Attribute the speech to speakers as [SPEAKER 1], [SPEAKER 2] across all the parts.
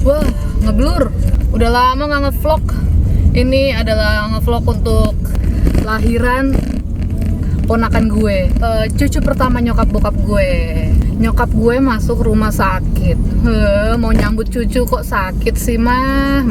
[SPEAKER 1] Wah, ngeblur. Udah lama nggak ngevlog. Ini adalah ngevlog untuk lahiran ponakan gue, cucu pertama nyokap bokap gue. Nyokap gue masuk rumah sakit. Mau nyambut cucu kok sakit sih, mah.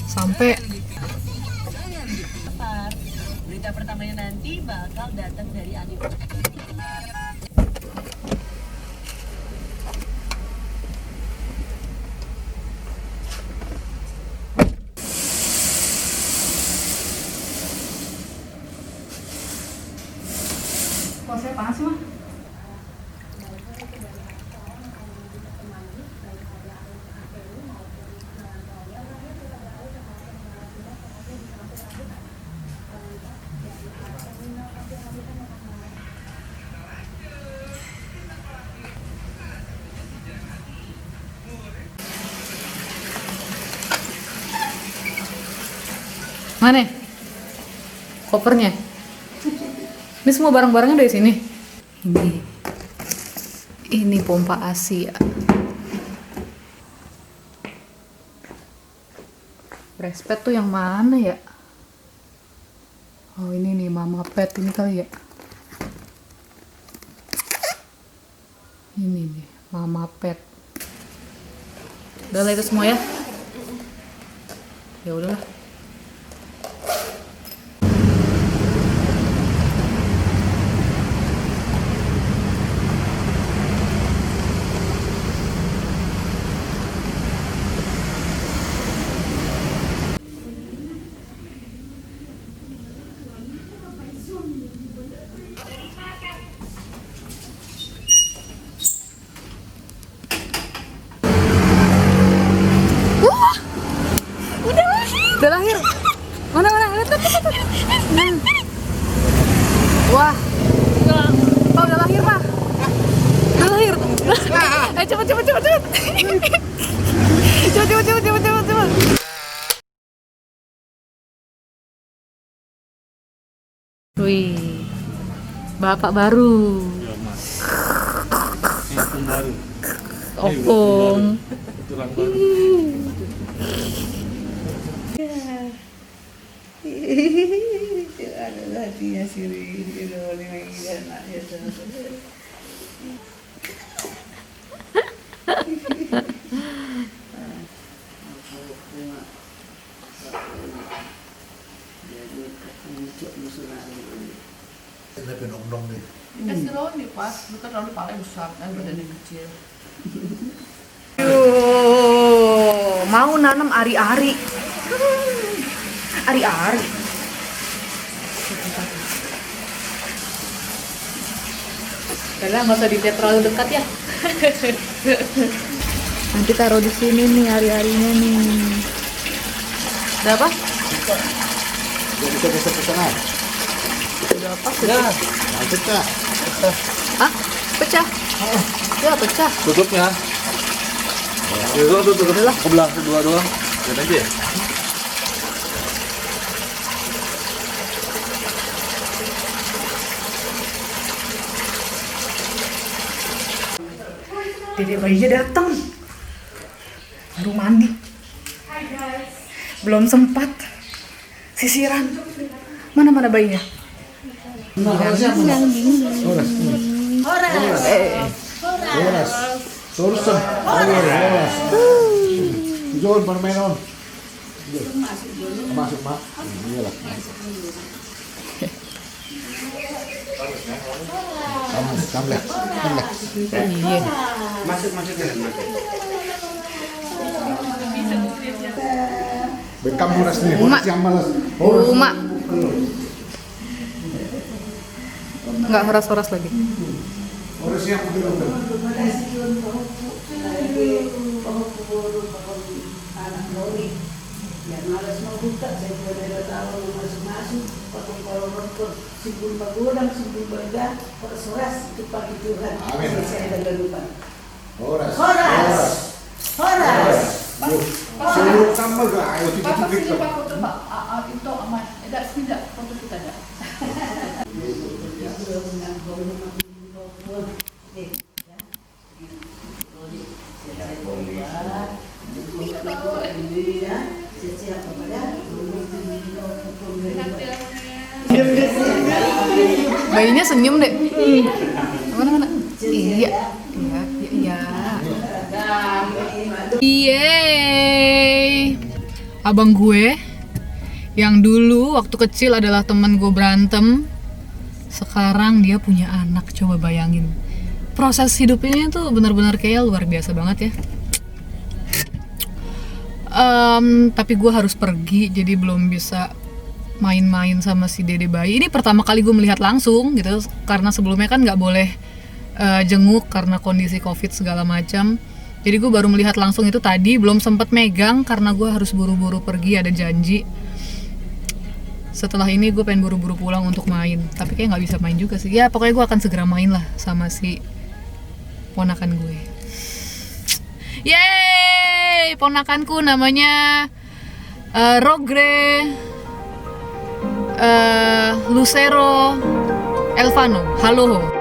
[SPEAKER 1] Sampai
[SPEAKER 2] berita pertamanya nanti bakal datang dari Anif.
[SPEAKER 1] kok saya panas sih, mah? Mana? Kopernya? Ini semua barang-barangnya dari sini. Ini pompa Asia. Respet tuh yang mana ya? Oh ini nih Mama Pet ini kali ya. Ini nih Mama Pet. Udah lah itu semua ya. Ya udahlah. Udah lahir. Mana? Lihat. Wah. Oh, udah lahir, Pak. Udah lahir. Cepet. Cepet. Wih. Bapak baru. Opung.
[SPEAKER 3] Tulang baru.
[SPEAKER 2] Adalah dia siri di dalam anaknya.
[SPEAKER 3] Ini penong nih.
[SPEAKER 4] Kasih Roni pas, bukan Roni paling besar kan badannya kecil.
[SPEAKER 1] Mau nanam ari-ari. Ari-ari. Udah nggak usah dilihat terlalu dekat ya. Nanti taruh di sini nih ari-arinya nih. Udah apa?
[SPEAKER 3] Bisa setengah.
[SPEAKER 1] Udah apa? Sudah.
[SPEAKER 3] Lanjut kak.
[SPEAKER 1] Hah? Pecah? Ya pecah.
[SPEAKER 3] Tutupnya. Tutup. Kebelah kedua doang. Lihat aja ya.
[SPEAKER 1] Dede bayinya datang. Baru mandi. Belum sempat sisiran. Mana bayinya?
[SPEAKER 3] Horas. Sorsen. Horas. John permainan. Masuk mak. Iyalah. Kamu.
[SPEAKER 1] Iya.
[SPEAKER 5] Masuk.
[SPEAKER 3] Bekam horas nih.
[SPEAKER 1] Uma.
[SPEAKER 3] Horas yang malas.
[SPEAKER 1] Uma. Nggak horas-horas lagi.
[SPEAKER 3] Horas yang betul.
[SPEAKER 2] Biar malas membuka, saya tidak tahu masuk-masuk, potong kolor-kolor, simpul bagudang, simpul baga, persoras, itu pagi Tuhan.
[SPEAKER 3] Amin.
[SPEAKER 2] Saya ada lupa.
[SPEAKER 3] Horas.
[SPEAKER 2] Horas.
[SPEAKER 3] Suruh tambah gak? Ayo
[SPEAKER 4] Pas
[SPEAKER 3] titik-titik.
[SPEAKER 4] sini Pak foto Pak. Itu aman. Tidak tidak foto kita ada.
[SPEAKER 1] Bayinya senyum deh. Mana? Iya. Yeay. Abang gue yang dulu waktu kecil adalah teman gue berantem, sekarang dia punya anak. Coba bayangin. Proses hidupnya tuh benar-benar kayak luar biasa banget ya. Tapi gue harus pergi, jadi belum bisa main-main sama si dede bayi. Ini pertama kali gue melihat langsung gitu, karena sebelumnya kan nggak boleh jenguk karena kondisi covid segala macam. Jadi gue baru melihat langsung itu tadi, belum sempet megang karena gue harus buru-buru pergi, ada janji. Setelah ini gue pengen buru-buru pulang untuk main, tapi kayak nggak bisa main juga sih. Ya pokoknya gue akan segera main lah sama si ponakan gue. Yeay, ponakanku namanya Rogre Lucero Elvano. Halo.